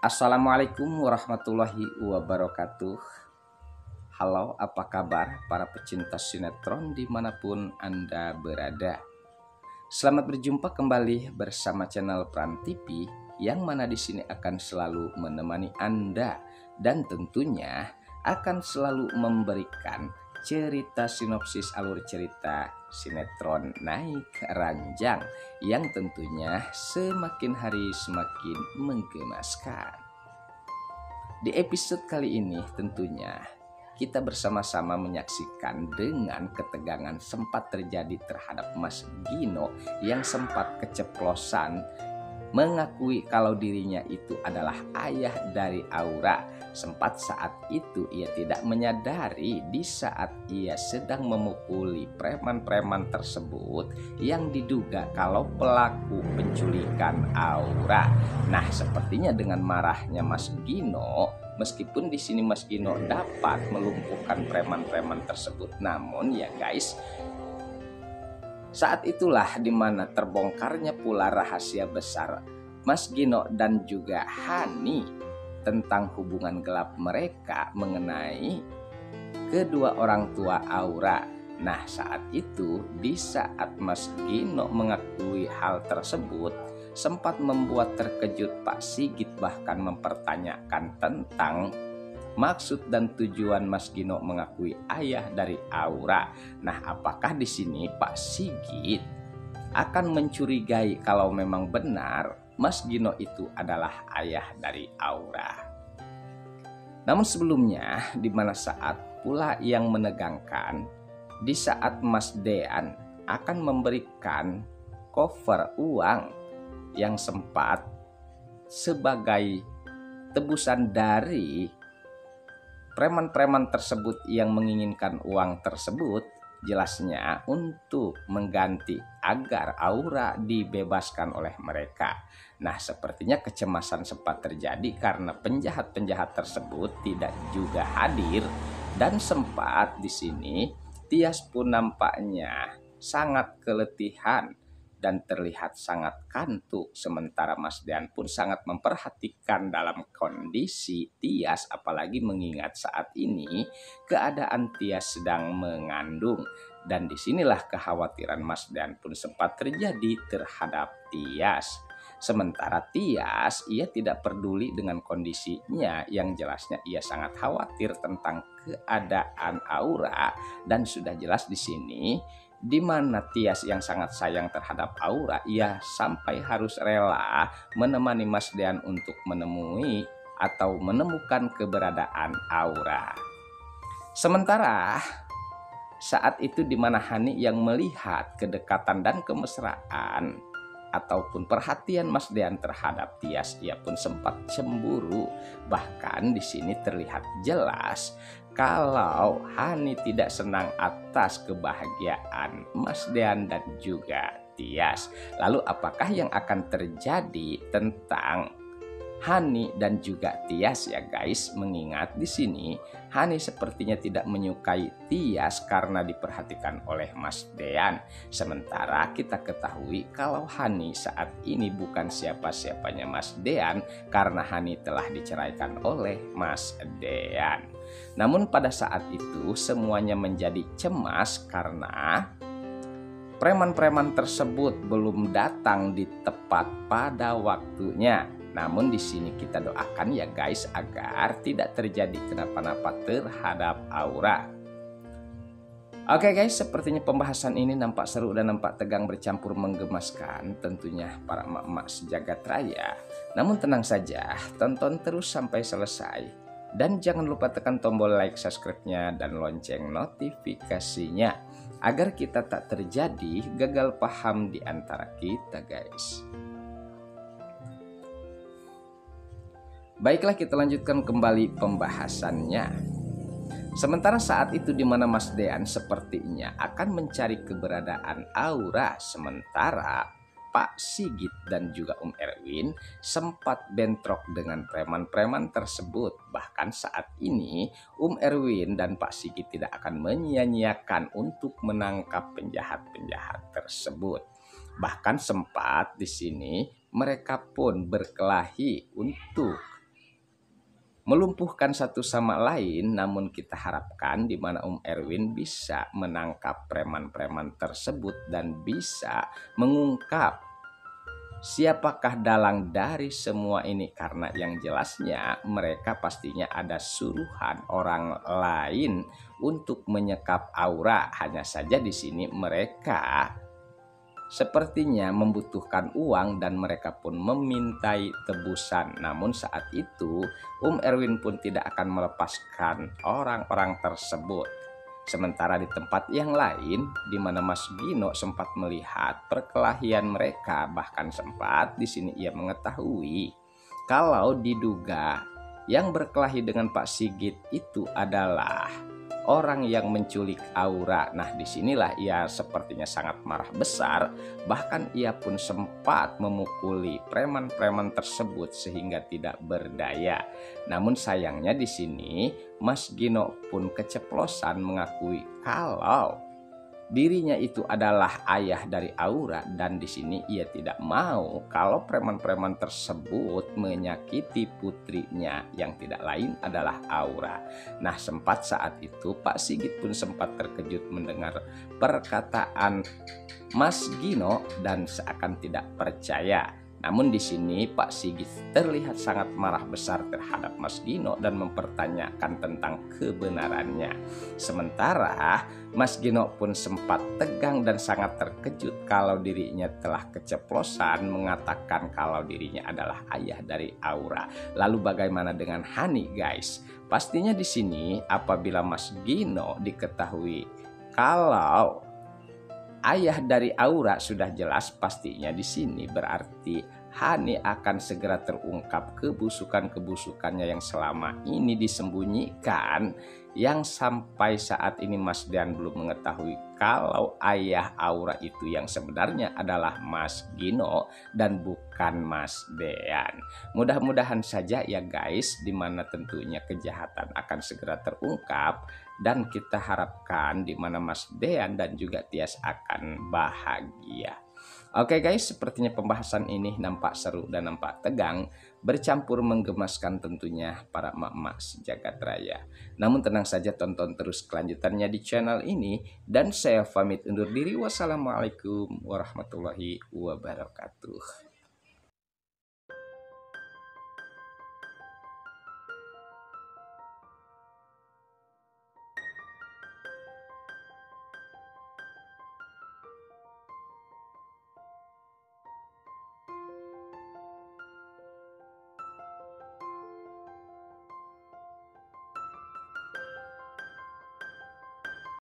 Assalamualaikum warahmatullahi wabarakatuh. Halo, apa kabar para pecinta sinetron dimanapun Anda berada? Selamat berjumpa kembali bersama channel Pran TV yang mana di sini akan selalu menemani Anda dan tentunya akan selalu memberikan cerita sinopsis alur cerita sinetron Naik Ranjang yang tentunya semakin hari semakin menggemaskan. Di episode kali ini tentunya kita bersama-sama menyaksikan dengan ketegangan sempat terjadi terhadap Mas Gino yang sempat keceplosan mengakui kalau dirinya itu adalah ayah dari Aura. Sempat saat itu ia tidak menyadari di saat ia sedang memukuli preman-preman tersebut yang diduga kalau pelaku penculikan Aura. Nah, sepertinya dengan marahnya Mas Gino, meskipun di sini Mas Gino dapat melumpuhkan preman-preman tersebut, namun ya guys, saat itulah dimana terbongkarnya pula rahasia besar Mas Gino dan juga Hani tentang hubungan gelap mereka mengenai kedua orang tua Aura. Nah, saat itu di saat Mas Gino mengakui hal tersebut sempat membuat terkejut Pak Sigit, bahkan mempertanyakan tentang maksud dan tujuan Mas Gino mengakui ayah dari Aura. Nah, apakah di sini Pak Sigit akan mencurigai kalau memang benar Mas Gino itu adalah ayah dari Aura? Namun sebelumnya, di mana saat pula yang menegangkan, di saat Mas Dean akan memberikan cover uang yang sempat sebagai tebusan dari preman-preman tersebut yang menginginkan uang tersebut, jelasnya untuk mengganti agar Aura dibebaskan oleh mereka. Nah, sepertinya kecemasan sempat terjadi karena penjahat-penjahat tersebut tidak juga hadir dan sempat di sini Tias pun nampaknya sangat keletihan dan terlihat sangat kantuk, sementara Mas Dean pun sangat memperhatikan dalam kondisi Tias, apalagi mengingat saat ini keadaan Tias sedang mengandung. Dan disinilah kekhawatiran Mas Dean pun sempat terjadi terhadap Tias. Sementara Tias, ia tidak peduli dengan kondisinya, yang jelasnya ia sangat khawatir tentang keadaan Aura. Dan sudah jelas di sini di mana Tias yang sangat sayang terhadap Aura, ia sampai harus rela menemani Mas Dean untuk menemui atau menemukan keberadaan Aura. Sementara saat itu di mana Hani yang melihat kedekatan dan kemesraan ataupun perhatian Mas Dean terhadap Tias, ia pun sempat cemburu. Bahkan di sini terlihat jelas kalau Hani tidak senang atas kebahagiaan Mas Dean dan juga Tias. Lalu apakah yang akan terjadi tentang Hani dan juga Tias ya guys? Mengingat di sini Hani sepertinya tidak menyukai Tias karena diperhatikan oleh Mas Dean. Sementara kita ketahui kalau Hani saat ini bukan siapa-siapanya Mas Dean karena Hani telah diceraikan oleh Mas Dean. Namun pada saat itu semuanya menjadi cemas karena preman-preman tersebut belum datang di tepat pada waktunya. Namun di sini kita doakan ya guys agar tidak terjadi kenapa-napa terhadap Aura. Oke guys, sepertinya pembahasan ini nampak seru dan nampak tegang bercampur menggemaskan tentunya para emak-emak sejagat raya. Namun tenang saja, tonton terus sampai selesai. Dan jangan lupa tekan tombol like, subscribe-nya, dan lonceng notifikasinya agar kita tak terjadi gagal paham di antara kita guys. Baiklah, kita lanjutkan kembali pembahasannya. Sementara saat itu di mana Mas Dean sepertinya akan mencari keberadaan Aura, sementara Pak Sigit dan juga Erwin sempat bentrok dengan preman-preman tersebut. Bahkan saat ini Erwin dan Pak Sigit tidak akan menyia-nyiakan untuk menangkap penjahat-penjahat tersebut. Bahkan sempat di sini mereka pun berkelahi untuk melumpuhkan satu sama lain, namun kita harapkan di mana Erwin bisa menangkap preman-preman tersebut dan bisa mengungkap siapakah dalang dari semua ini, karena yang jelasnya mereka pastinya ada suruhan orang lain untuk menyekap Aura. Hanya saja di sini mereka sepertinya membutuhkan uang dan mereka pun memintai tebusan. Namun saat itu Erwin pun tidak akan melepaskan orang-orang tersebut. Sementara di tempat yang lain, di mana Mas Gino sempat melihat perkelahian mereka, bahkan sempat di sini ia mengetahui kalau diduga yang berkelahi dengan Pak Sigit itu adalah orang yang menculik Aura. Nah, disinilah ia sepertinya sangat marah besar. Bahkan ia pun sempat memukuli preman-preman tersebut sehingga tidak berdaya. Namun sayangnya di sini Mas Gino pun keceplosan mengakui kalau dirinya itu adalah ayah dari Aura, dan di sini ia tidak mau kalau preman-preman tersebut menyakiti putrinya yang tidak lain adalah Aura. Nah, sempat saat itu Pak Sigit pun sempat terkejut mendengar perkataan Mas Gino dan seakan tidak percaya. Namun di sini Pak Sigit terlihat sangat marah besar terhadap Mas Gino dan mempertanyakan tentang kebenarannya. Sementara Mas Gino pun sempat tegang dan sangat terkejut kalau dirinya telah keceplosan mengatakan kalau dirinya adalah ayah dari Aura. Lalu bagaimana dengan Hani, guys? Pastinya di sini apabila Mas Gino diketahui kalau ayah dari Aura sudah jelas, pastinya di sini berarti Hani akan segera terungkap kebusukan-kebusukannya yang selama ini disembunyikan, yang sampai saat ini Mas Dean belum mengetahui kalau ayah Aura itu yang sebenarnya adalah Mas Gino dan bukan Mas Dean. Mudah-mudahan saja ya guys, dimana tentunya kejahatan akan segera terungkap dan kita harapkan dimana Mas Dean dan juga Tias akan bahagia. Oke guys, sepertinya pembahasan ini nampak seru dan nampak tegang, bercampur menggemaskan tentunya para emak-emak sejagat raya. Namun tenang saja, tonton terus kelanjutannya di channel ini, dan saya pamit undur diri. Wassalamualaikum warahmatullahi wabarakatuh.